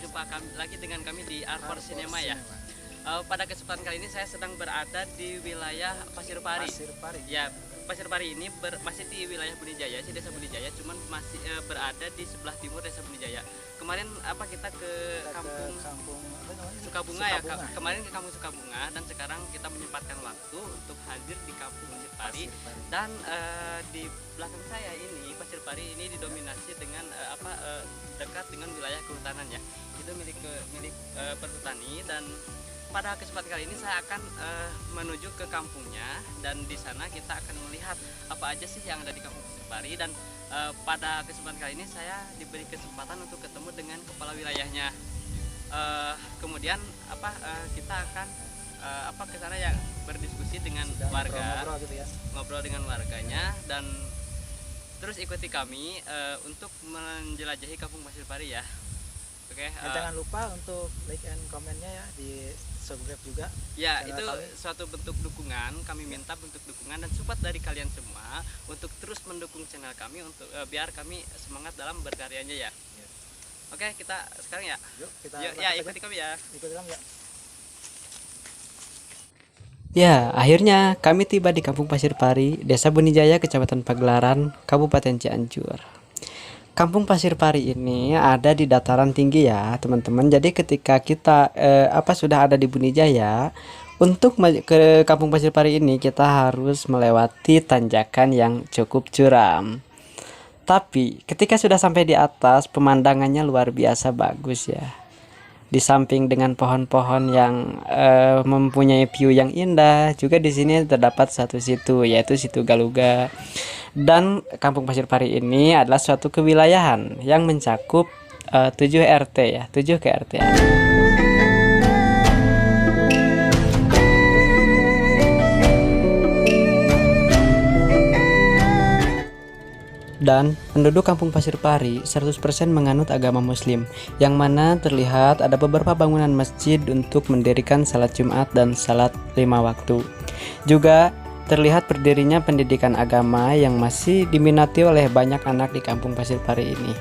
berjumpa lagi dengan kami di Artfor Cinema ya. Pada kesempatan kali ini saya sedang berada di wilayah Pasir Pari. Ya, Pasir Pari ini masih di wilayah Bunijaya, di Desa Bunijaya, cuman masih berada di sebelah timur Desa Bunijaya. Kemarin kita ke kampung Sukabunga ya. Kemarin ke kampung Sukabunga dan sekarang kita menyempatkan waktu untuk hadir di kampung Pasir Pari. Dan di belakang saya ini Pasir Pari ini didominasi dengan dekat dengan wilayah kehutanan ya. Itu milik perhutani, dan pada kesempatan kali ini saya akan menuju ke kampungnya, dan di sana kita akan melihat apa aja sih yang ada di kampung Pasir Pari. Dan pada kesempatan kali ini saya diberi kesempatan untuk ketemu dengan kepala wilayahnya. Kemudian kita akan ke sana ya, berdiskusi dengan warga, ngobrol dengan warganya, dan terus ikuti kami untuk menjelajahi kampung Pasir Pari ya. Oke, jangan lupa untuk like and komennya ya, di subscribe juga ya. Itu kami suatu bentuk dukungan, kami minta bentuk dukungan dan support dari kalian semua untuk terus mendukung channel kami untuk biar kami semangat dalam berkaryanya ya. Oke, kita sekarang ya. Yuk, ikuti kami ya. Ikuti kami ya. Ya, akhirnya kami tiba di Kampung Pasir Pari, Desa Bunijaya, Kecamatan Pagelaran, Kabupaten Cianjur. Kampung Pasir Pari ini ada di dataran tinggi ya, teman-teman. Jadi ketika kita sudah ada di Bunijaya, untuk ke Kampung Pasir Pari ini kita harus melewati tanjakan yang cukup curam. Tapi ketika sudah sampai di atas, pemandangannya luar biasa bagus ya. Di samping dengan pohon-pohon yang mempunyai view yang indah, juga di sini terdapat satu situ, yaitu Situ Galuga. Dan Kampung Pasir Pari ini adalah suatu kewilayahan yang mencakup 7 RT ya, 7 KRT. Dan penduduk Kampung Pasir Pari 100% menganut agama Muslim, yang mana terlihat ada beberapa bangunan masjid untuk mendirikan salat Jumat dan salat 5 waktu. Juga terlihat berdirinya pendidikan agama yang masih diminati oleh banyak anak di Kampung Pasir Pari ini.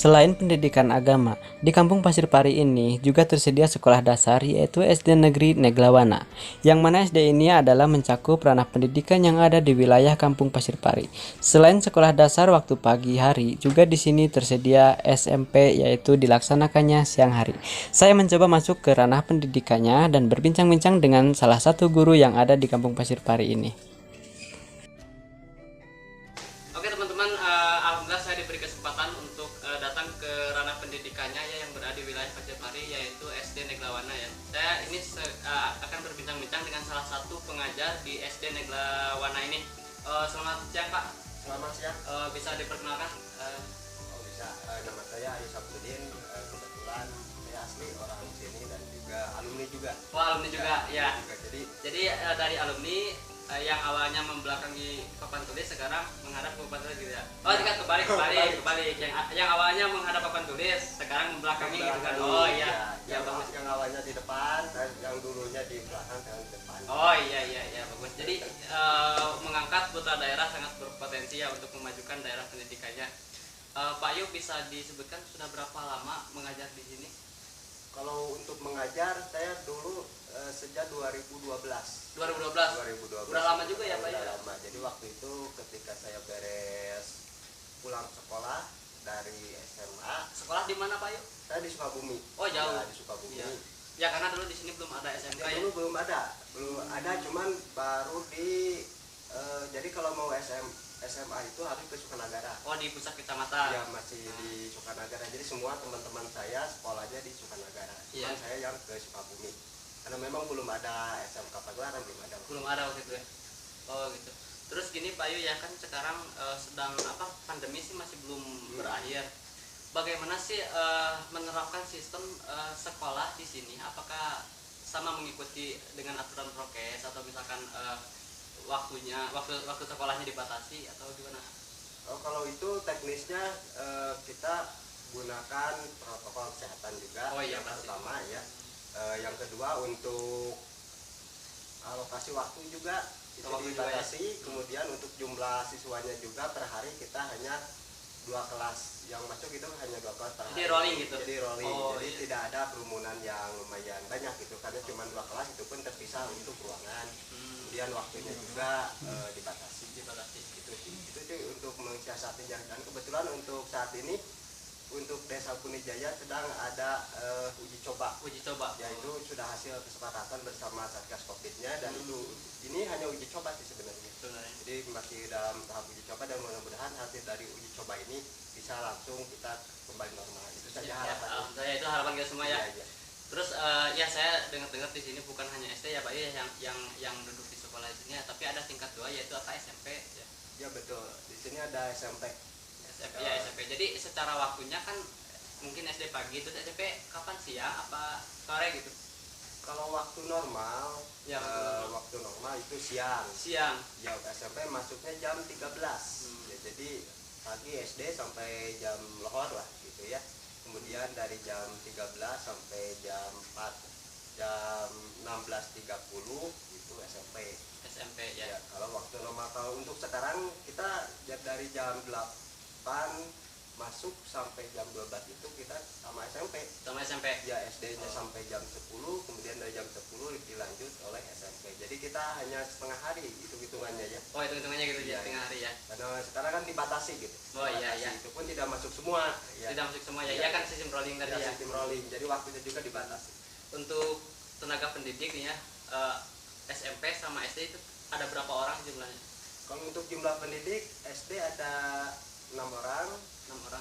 Selain pendidikan agama, di Kampung Pasir Pari ini juga tersedia sekolah dasar, yaitu SD Negeri Neglawana, yang mana SD ini adalah mencakup ranah pendidikan yang ada di wilayah Kampung Pasir Pari. Selain sekolah dasar waktu pagi hari, juga di sini tersedia SMP, yaitu dilaksanakannya siang hari. Saya mencoba masuk ke ranah pendidikannya dan berbincang-bincang dengan salah satu guru yang ada di Kampung Pasir Pari ini. Oke teman-teman, alhamdulillah saya diberi kesempatan untuk datang ke ranah pendidikannya ya, yang berada di wilayah Pasir Pari, yaitu SD Neglawana ya. Saya ini akan berbincang-bincang dengan salah satu pengajar di SD Neglawana ini. Selamat siang Pak. Selamat siang. Bisa diperkenalkan? Bisa. Nama saya Ayu Sabudin. Kebetulan saya asli orang sini dan juga alumni juga. Oh, alumni juga ya. Jadi dari alumni yang awalnya membelakangi papan tulis sekarang menghadap ke papan tulis gitu ya. Oh, tidak, kebalik. Yang awalnya menghadap papan tulis sekarang membelakangi gitu kan. Oh iya. Ya bagus. Yang awalnya di depan dan yang dulunya di belakang dan di depan. Oh iya bagus. Jadi mengangkat putra daerah sangat berpotensi ya untuk memajukan daerah pendidikannya. Pak Yu, bisa disebutkan sudah berapa lama mengajar di sini? Kalau untuk mengajar saya dulu sejak 2012. 2012. Udah lama juga ya Pak ya? Udah lama. Jadi waktu itu ketika saya beres pulang sekolah dari SMA. Sekolah di mana Pak Yu? Saya di Sukabumi. Oh jauh. Ya, di Sukabumi. Ya karena dulu di sini belum ada SMK ya. Dulu belum ada, cuman baru di jadi kalau mau SMA itu harus ke Sukanagara. Oh, di pusat kecamatan. Ya, masih di Sukanagara. Jadi semua teman-teman saya sekolahnya di Sukanagara. Cuman saya yang ke Sukabumi. Karena memang belum ada SMK Pagelaran, belum ada waktu itu ya. Oh gitu. Terus gini Pak Yu ya, kan sekarang sedang pandemi sih masih belum berakhir. Bagaimana sih menerapkan sistem sekolah di sini? Apakah sama mengikuti dengan aturan prokes atau misalkan waktu sekolahnya dibatasi atau gimana? Oh, kalau itu teknisnya kita gunakan protokol kesehatan juga. Oh iya, yang pasti. pertama ya. Yang kedua untuk alokasi waktu juga itu Waktu dibatasi. juga ya? Kemudian untuk jumlah siswanya juga per hari kita hanya 2 kelas yang masuk itu hanya 2 kelas per hari. Jadi rolling gitu? Jadi rolling. Oh, Jadi iya. tidak ada kerumunan yang lumayan banyak gitu karena cuma 2 kelas itu pun terpisah untuk ruangan. Kemudian waktunya juga dibatasi. Itu untuk mensiasatinya. Dan kebetulan untuk saat ini untuk Desa Punijaya sedang ada uji coba, yaitu sudah hasil kesepakatan bersama Satgas Covid-nya dan ini hanya uji coba sih sebenarnya. Jadi masih dalam tahap uji coba dan mudah-mudahan hasil dari uji coba ini bisa langsung kita kembali normal. Itu saja harapannya. Itu harapan kita semua ya. Iya. Terus ya saya dengar-dengar di sini bukan hanya SD ya Pak ya yang duduk di sekolah di sini, tapi ada tingkat 2 yaitu apa SMP ya. Ya betul. Di sini ada SMP. Ya SMP. Jadi secara waktunya kan mungkin SD pagi, terus SMP kapan, siang apa sore gitu? Kalau waktu normal, Ya, waktu normal itu siang. Ya SMP masuknya jam 13. Ya, jadi pagi SD sampai jam lohor lah gitu ya. Kemudian dari jam 13 sampai jam 16.30 itu SMP ya. ya. Kalau waktu normal, kalau untuk sekarang kita dari jam 8 masuk sampai jam 12 itu kita sama SMP ya. SD-nya sampai jam 10, kemudian dari jam 10 dilanjut oleh SMP. Jadi kita hanya setengah hari itu hitungannya ya. Oh, itu hitungannya gitu ya, setengah hari ya. Karena sekarang kan dibatasi gitu. Oh iya ya. Itu pun tidak masuk semua ya. Tidak masuk semua ya. Ya kan sistem rolling tadi ya. Sistem rolling. Jadi waktunya juga dibatasi. Untuk tenaga pendidik nih ya, SMP sama SD itu ada berapa orang jumlahnya? Kalau untuk jumlah pendidik SD ada 6 orang.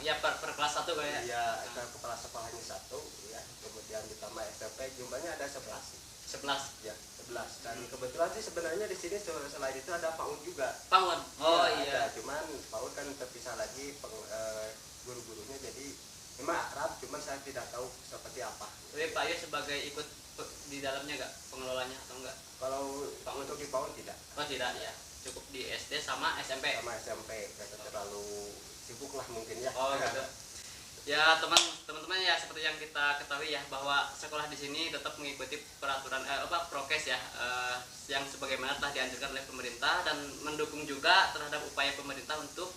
Ya per kelas 1 kayak. Iya, kepala sekolahnya 1 ya. Kemudian ditambah SMP jumlahnya ada 11. Ya, 11. Dan kebetulan sih sebenarnya di sini selain itu ada PAUD juga. PAUD. Oh iya. Ada, cuman PAUD kan terpisah lagi guru-gurunya, jadi memang akrab, cuman saya tidak tahu seperti apa. Jadi Pak Yo sebagai ikut di dalamnya nggak, pengelolanya atau enggak? Kalau untuk di PAUD tidak. Oh tidak ya, cukup di SD sama SMP. Sama SMP, karena terlalu sibuk lah mungkin ya. Oh gitu. Ya teman-teman ya, seperti yang kita ketahui ya bahwa sekolah di sini tetap mengikuti peraturan prokes ya, yang sebagaimana telah dianjurkan oleh pemerintah dan mendukung juga terhadap upaya pemerintah untuk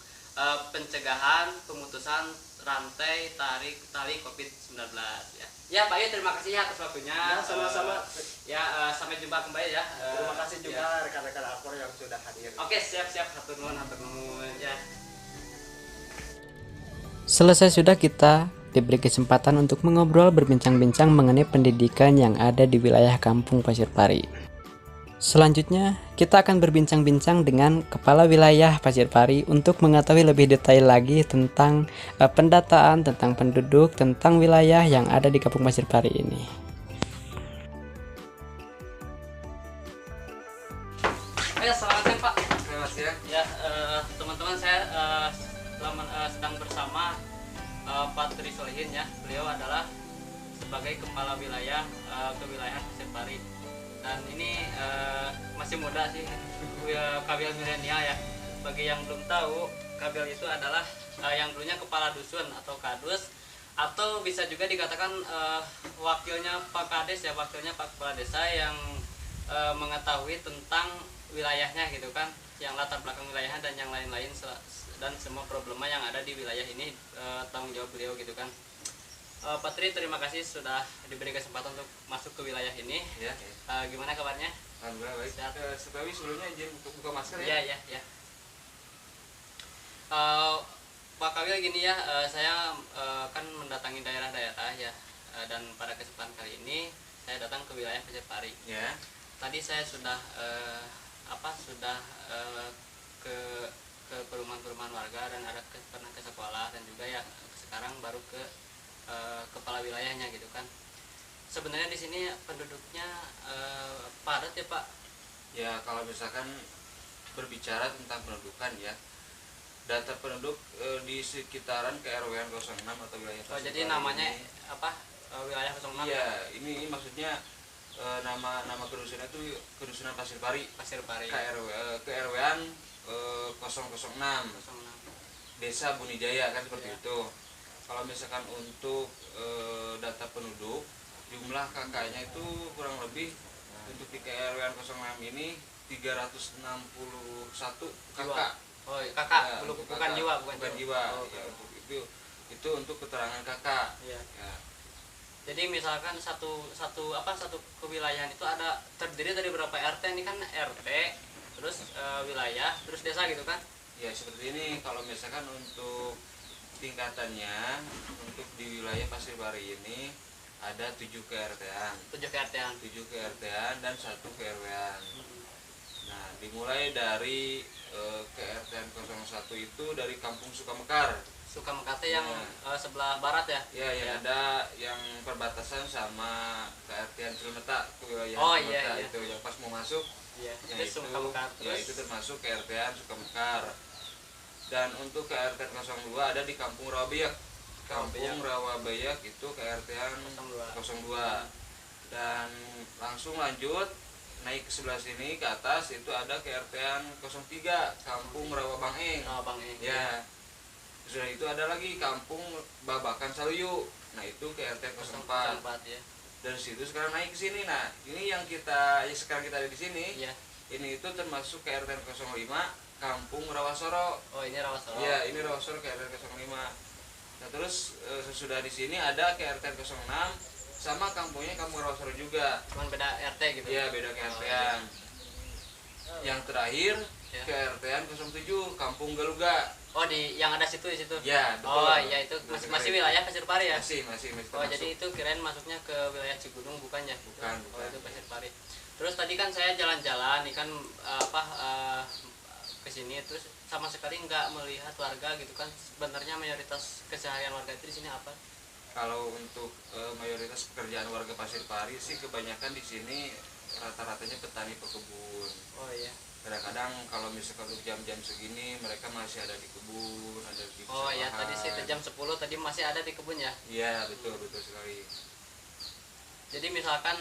pencegahan pemutusan rantai tali COVID-19 ya. Ya Pak Yo, terima kasih ya atas waktunya. Ya, sama-sama. Sampai jumpa kembali ya. Terima kasih juga rekan-rekan Alkor yang sudah hadir. Oke, siap. Hatur nuhun ya. Selesai sudah, kita diberi kesempatan untuk mengobrol berbincang-bincang mengenai pendidikan yang ada di wilayah Kampung Pasir Pari. Selanjutnya, kita akan berbincang-bincang dengan Kepala Wilayah Pasir Pari untuk mengetahui lebih detail lagi tentang pendataan, tentang penduduk, tentang wilayah yang ada di Kampung Pasir Pari ini. Selamat siang Pak. Selamat siang. Ya, teman-teman, saya sedang bersama Pak Tri Solihin ya. Beliau adalah sebagai Kepala Wilayah kewilayahan Pasir Pari. Dan ini masih muda sih, Kabil milenial ya. Bagi yang belum tahu, Kabil itu adalah yang dulunya kepala dusun atau kadus, atau bisa juga dikatakan wakilnya Pak Kades ya, wakilnya Pak Kepala Desa yang mengetahui tentang wilayahnya gitu kan, yang latar belakang wilayahnya dan yang lain-lain, dan semua problema yang ada di wilayah ini tanggung jawab beliau gitu kan. Pak Tri, terima kasih sudah diberi kesempatan untuk masuk ke wilayah ini. Ya. Gimana kabarnya? Alhamdulillah baik. Sebelumnya sebelumnya izin untuk buka masker ya. Ya. Pak Kawil gini ya, saya kan mendatangi daerah-daerah ya, dan pada kesempatan kali ini saya datang ke wilayah Pasir Pari. Ya. Tadi saya sudah ke perumahan-perumahan warga dan pernah ke sekolah, dan juga ya sekarang baru ke kepala wilayahnya gitu kan. Sebenarnya di sini penduduknya padat ya Pak? Ya, kalau misalkan berbicara tentang pendudukan ya, data penduduk di sekitaran KRW 06 atau wilayah Pasir jadi Pari namanya ini, apa, wilayah 06? Iya, ini maksudnya nama kedusunan itu kedusunan Pasir Pari. Pasir Pari. KRW-an 006 Desa Bunijaya kan seperti itu. Kalau misalkan untuk data penduduk jumlah kakaknya itu kurang lebih untuk di KRW-an 06 ini 361 kakak. Oh, kakak, Ya, bukan kakak, jiwa, bukan jiwa. Oh, Ya, untuk itu untuk keterangan kakak. Iya. Ya. Jadi misalkan satu kewilayahan itu ada terdiri dari berapa RT, ini kan RT, terus wilayah, terus desa gitu kan? Ya seperti ini. Kalau misalkan untuk tingkatannya untuk di wilayah Pasir Pari ini ada 7 KRT-an. 7 KRT-an. 7 KRT-an dan 1 KRW-an. Nah, dimulai dari KRT-an 01 itu dari Kampung Sukamekar. Sukamekar yang sebelah barat ya? Ya, yang ada yang perbatasan sama KRT-an Cilemeta, wilayah Oh, Cilemeta iya. itu yang pas mau masuk. Iya, Nah, itu Sukamekar. ya itu termasuk KRT-an Sukamekar. Dan untuk KRT-an 02 ada di Kampung Rawabeyak. Kampung Rawabeyak itu KRT-an 02. Dan langsung lanjut naik ke sebelah sini ke atas itu ada KRT-an 03 Kampung Rawabangeng. Ya. Sudah itu ada lagi Kampung Babakan Saluyu. Nah, itu KRT 04. Ya. Dan situ sekarang naik ke sini. Nah, ini yang sekarang kita ada di sini. Iya. Ini itu termasuk KRT 05 Kampung Rawasoro. Oh, ini Rawasoro. Iya, ini Rawasoro KRT 05. Nah, terus sesudah di sini ada KRT 06 sama kampungnya Kampung Rawasoro juga. Cuman beda RT gitu. Iya, beda KRT-an. Yang terakhir Ya. KRT-an 07 Kampung Galuga. Oh, yang ada di situ. Ya, betul. Oh, iya, itu masih wilayah Pasir Pari ya? Masih Oh, termasuk. jadi itu kirain masuknya ke wilayah Cigunung bukan ya? Bukan. Oh, itu Pasir Pari. Terus tadi kan saya jalan-jalan nih kan ke sini, terus sama sekali nggak melihat warga gitu kan. Sebenarnya mayoritas keseharian warga itu di sini apa? Kalau untuk mayoritas pekerjaan warga Pasir Pari sih kebanyakan di sini rata-ratanya petani pekebun. Oh iya. Kadang-kadang kalau misalkan untuk jam-jam segini mereka masih ada di kebun, ada di Oh iya, pesawahan. tadi sih jam 10 tadi masih ada di kebun ya. Iya, betul sekali. Jadi misalkan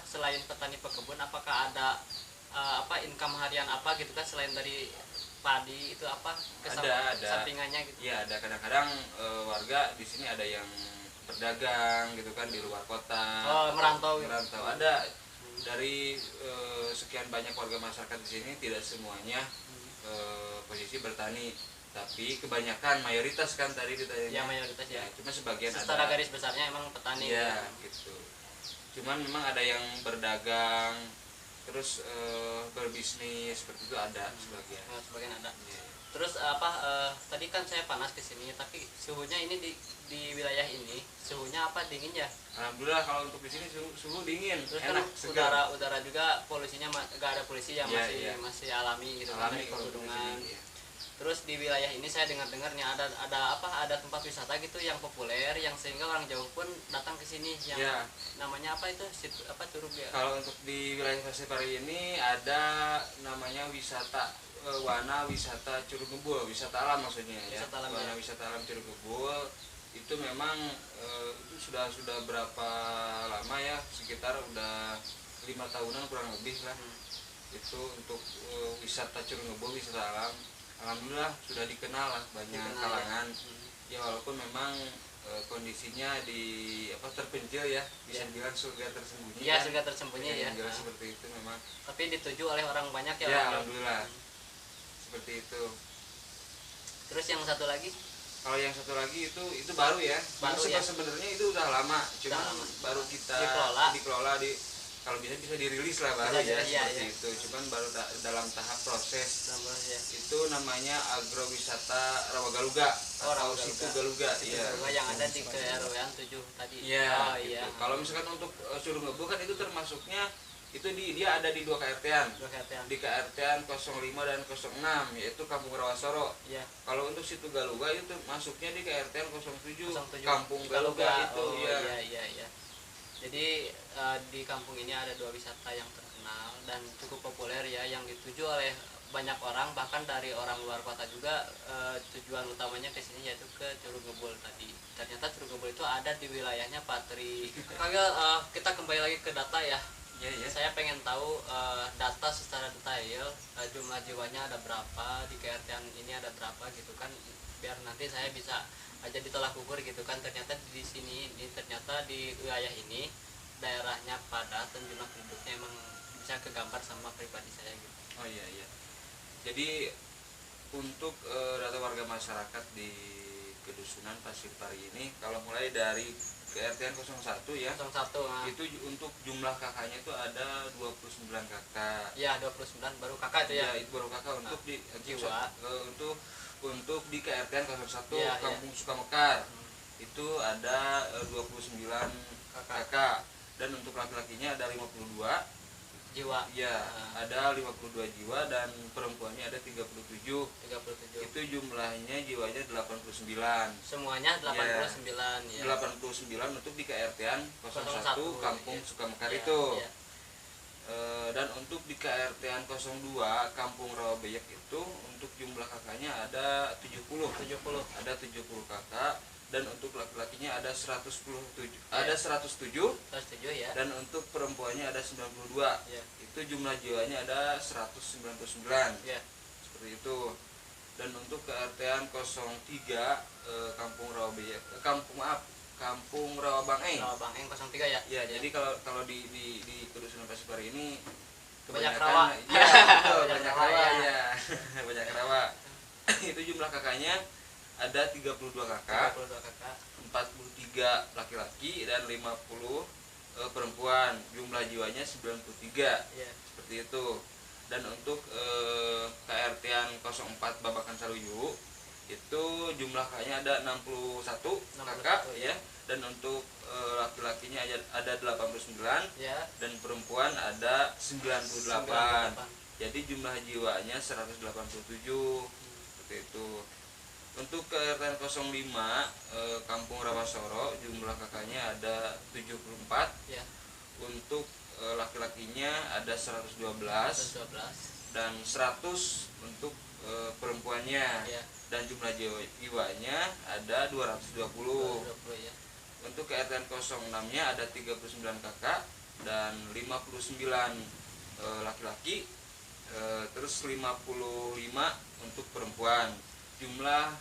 selain petani pekebun, apakah ada income harian apa gitu kan selain dari padi itu apa Ada. sampingannya gitu? Iya, ada kadang-kadang warga di sini ada yang berdagang gitu kan di luar kota. Oh, merantau. Ada dari sekian banyak warga masyarakat di sini tidak semuanya posisi bertani, tapi kebanyakan mayoritas kan tadi ditanya. Ya, mayoritas ya. Cuma sebagian Secara ada. garis besarnya emang petani. Iya, gitu. Cuman memang ada yang berdagang, terus berbisnis seperti itu ada sebagian. Oh, sebagian ada. Iya. Terus tadi kan saya panas ke sini, tapi suhunya ini di wilayah ini suhunya dingin ya? Alhamdulillah kalau untuk di sini suhu dingin, Terus enak, kan segar. udara juga polusinya nggak ada polusi ya, Iya, masih alami gitu kan Alami dari kalau untuk di pegunungan. sini, iya. Terus di wilayah ini saya dengar nih ada tempat wisata gitu yang populer yang sehingga orang jauh pun datang ke sini yang Iya. namanya apa itu Curug ya? Kalau untuk di wilayah Pasir Pari ini ada namanya wisata wisata Curug Ngebul, wisata alam maksudnya ya. Wisata alam, Wahana ya. wisata alam Curug Ngebul itu memang itu sudah berapa lama ya, sekitar udah 5 tahunan kurang lebih lah. Itu untuk wisata Curug Ngebul, wisata alam, alhamdulillah sudah dikenal lah banyak kalangan ya. Walaupun memang kondisinya terpencil ya, bisa bilang surga tersembunyi. Iya, kan? surga tersembunyi ya. Yang jelas seperti itu memang. Tapi dituju oleh orang banyak ya. Ya, Orang. alhamdulillah seperti itu. Terus yang satu lagi Kalau yang satu lagi itu baru ya. Baru Yang ya? Sebenarnya itu udah lama, cuman lama. baru kita Dikelola. kalau bisa dirilis lah baru Bisa, ya, iya, seperti iya. itu. Cuman baru dalam tahap proses. ya. Itu namanya agrowisata Rawagaluga Oh, atau Rawagaluga. Situ Galuga. Iya. Yang ada di KRW 7 tadi. Iya. Oh Gitu. iya. Kalau misalkan untuk Curug Ngebul kan itu termasuknya itu dia ada di 2 KRT-an. Di KRT-an 05 dan 06 yaitu Kampung Rawasoro. Iya. Kalau untuk Situ Galuga itu masuknya di KRT-an 07 07. Kampung Galuga itu Oh, ya. iya. Jadi di kampung ini ada 2 wisata yang terkenal dan cukup populer ya, yang dituju oleh banyak orang bahkan dari orang luar kota juga tujuan utamanya ke sini yaitu ke Curug Ngebul tadi. Ternyata Curug Ngebul itu ada di wilayahnya Patri. Kita kembali lagi ke data ya. Saya pengen tahu data secara detail, jumlah jiwanya ada berapa di KRT ini, ada berapa gitu kan, biar nanti saya bisa aja ditolak ukur gitu kan. Ternyata di sini ternyata di wilayah ini daerahnya padat dan jumlah penduduknya emang bisa kegambar sama pribadi saya gitu. Oh iya. Jadi untuk data warga masyarakat di Kedusunan Pasir Pari ini, kalau mulai dari KRT 01 ya, 01 itu untuk jumlah kakaknya itu ada 29 kakak. Ya 29 baru kakak itu ya. Itu baru kakak untuk di jiwa. Untuk di KRT 01 Ya, Kampung Sukamekar itu ada 29 kakak, dan untuk laki-lakinya ada 52 jiwa. ya, ada 52 jiwa, dan perempuannya ada 37. Itu jumlahnya jiwanya 89. Semuanya 89 ya. 89 untuk di KRT-an 01 Kampung Sukamekar Ya, itu. ya. Dan untuk di KRT-an 02 Kampung Rawabeyak itu untuk jumlah kakaknya ada 70. Ada 70 kakak, dan untuk laki-lakinya ada 117. Ada 107 ya. dan untuk perempuannya ada 92. Ya. Itu jumlah jiwanya ada 199. Ya. Seperti itu. Dan untuk KRT-an 03 Kampung Rawabeyak, Kampung Rawabangeng. Rawabangeng 03 ya. Ya, jadi kalau di Kedusunan Pasir Pari ini Banyak rawa. Ya, betul, Banyak banyak rawa, rawa ya. ya. Banyak rawa. Itu jumlah kakaknya ada 32 kakak, 32 kakak. 43 laki-laki dan 50 perempuan. Jumlah jiwanya 93. Ya. Seperti itu. Dan untuk KRT-an 04 Babakan Saruyu itu jumlah kakaknya ada 61 kakak ya, dan untuk laki-lakinya ada 89 Ya. dan perempuan ada 98. Jadi jumlah jiwanya 187. Seperti itu. Untuk KRT 05 Kampung Rawasoro jumlah kakaknya ada 74. Ya. Untuk laki-lakinya ada 112 dan 100 untuk perempuannya. Ya. Dan jumlah jiwanya ada 220. Ya. Untuk KRT 06-nya ada 39 kakak dan 59 laki-laki, terus 55 untuk perempuan. Jumlah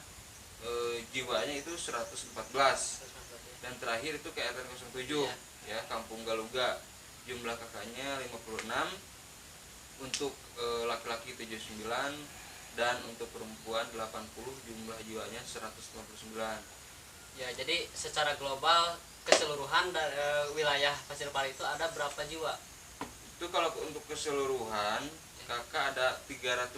jiwanya itu 114. Dan terakhir itu KRT 07 ya, Kampung Galuga. Jumlah kakaknya 56, untuk laki-laki 79 dan untuk perempuan 80. Jumlah jiwanya 159. Ya, jadi secara global keseluruhan dari wilayah Pasir Pari itu ada berapa jiwa? Itu kalau untuk keseluruhan kakak ada 361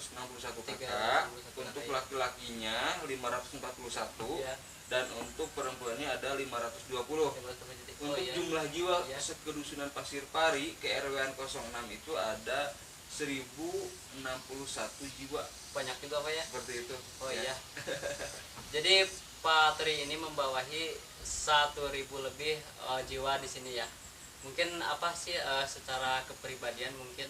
kakak, untuk laki-lakinya 541 Ya. dan untuk perempuannya ada 520. Untuk jumlah jiwa sekedusunan Pasir Pari KRW 06 itu ada 1061 jiwa. Banyak juga Pak ya? Seperti itu. Oh iya. Jadi Pak Tri ini membawahi 1.000 lebih jiwa di sini ya. Mungkin apa sih secara kepribadian mungkin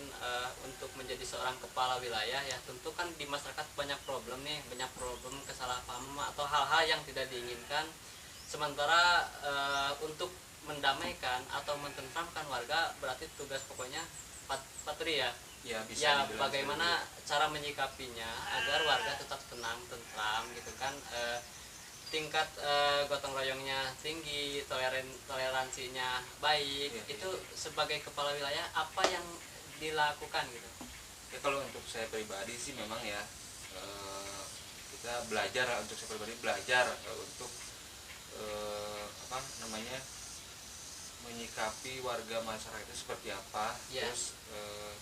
untuk menjadi seorang kepala wilayah ya, tentu kan di masyarakat banyak problem nih, banyak problem kesalahpahaman atau hal-hal yang tidak diinginkan. Sementara untuk mendamaikan atau mententramkan warga berarti tugas pokoknya Pak Tri ya. Ya, bisa Ya, dibilang bagaimana cara menyikapinya agar warga tetap tenang, tentram gitu kan. Tingkat gotong royongnya tinggi, toleransinya baik. Ya, itu sebagai kepala wilayah apa yang dilakukan gitu? Ya, kalau untuk saya pribadi sih memang ya kita belajar, untuk saya pribadi belajar untuk apa namanya, menyikapi warga masyarakat itu seperti apa, Ya. terus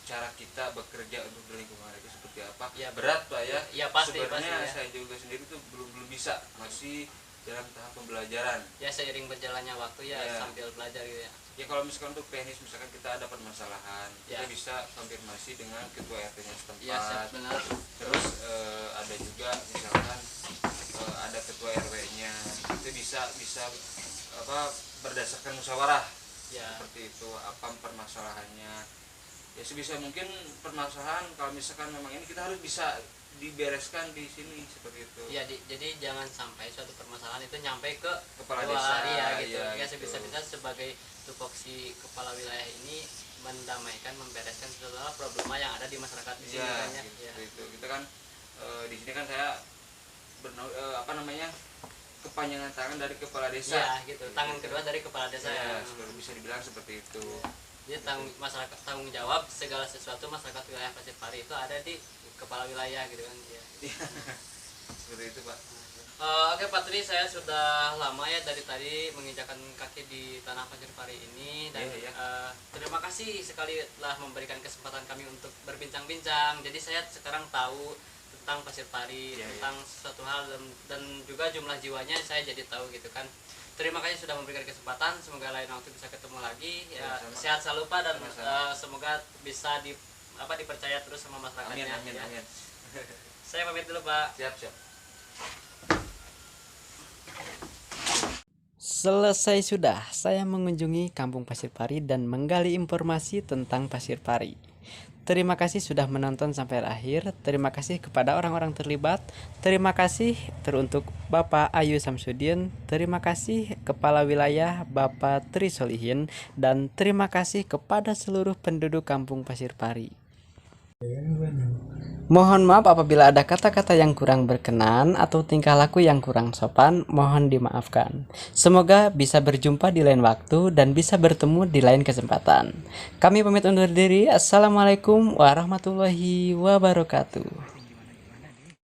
cara kita bekerja untuk di lingkungan itu seperti apa. Ya, berat Pak ya. Ya, pasti, sebenarnya pasti, ya. saya juga sendiri tuh belum bisa, masih dalam tahap pembelajaran. Ya, seiring berjalannya waktu ya, Ya. sambil belajar gitu ya. Ya, kalau misalkan untuk teknis, misalkan kita ada permasalahan, Ya. kita bisa konfirmasi dengan ketua RT-nya setempat. Ya, benar. Terus ada juga misalkan ada ketua RW-nya, itu bisa apa, berdasarkan musyawarah. Ya. Seperti itu, apa permasalahannya. ya sebisa mungkin permasalahan kalau misalkan memang ini kita harus bisa dibereskan di sini seperti itu. Ya, jadi jangan sampai suatu permasalahan itu nyampe ke Kepala bawah desa, ya gitu. ya, Ya gitu. sebisa-bisa sebagai tupoksi kepala wilayah ini mendamaikan, membereskan segala problema yang ada di masyarakat di sini Ya, kan ya. gitu, Ya. itu kita kan di sini kan saya kepanjangan tangan dari kepala desa. Ya, gitu. Tangan kedua dari kepala desa Ya, ya. seperti bisa dibilang seperti itu. Jadi masyarakat tanggung jawab segala sesuatu masyarakat wilayah Pasir Pari itu ada di kepala wilayah gitu kan ya. Seperti itu, Pak. Oke Pak Tri, saya sudah lama ya dari tadi menginjakan kaki di tanah Pasir Pari ini dan Iya, iya. terima kasih sekali telah memberikan kesempatan kami untuk berbincang-bincang. Jadi saya sekarang tahu tentang Pasir Pari, Iya, tentang suatu hal dan juga jumlah jiwanya saya jadi tahu gitu kan. Terima kasih sudah memberikan kesempatan. Semoga lain waktu bisa ketemu lagi. Ya, Sama-sama. sehat selalu Pak dan Sama-sama. semoga bisa dipercaya terus sama masyarakatnya. Amin, amin, ya. amin. Saya pamit dulu Pak. Siap, siap. Selesai sudah saya mengunjungi Kampung Pasir Pari dan menggali informasi tentang Pasir Pari. Terima kasih sudah menonton sampai akhir. Terima kasih kepada orang-orang terlibat. Terima kasih teruntuk Bapak Ayu Samsudin. Terima kasih Kepala Wilayah Bapak Tri Solihin. Dan terima kasih kepada seluruh penduduk Kampung Pasir Pari. Mohon maaf apabila ada kata-kata yang kurang berkenan atau tingkah laku yang kurang sopan, mohon dimaafkan. Semoga bisa berjumpa di lain waktu dan bisa bertemu di lain kesempatan. Kami pamit undur diri. Assalamualaikum warahmatullahi wabarakatuh.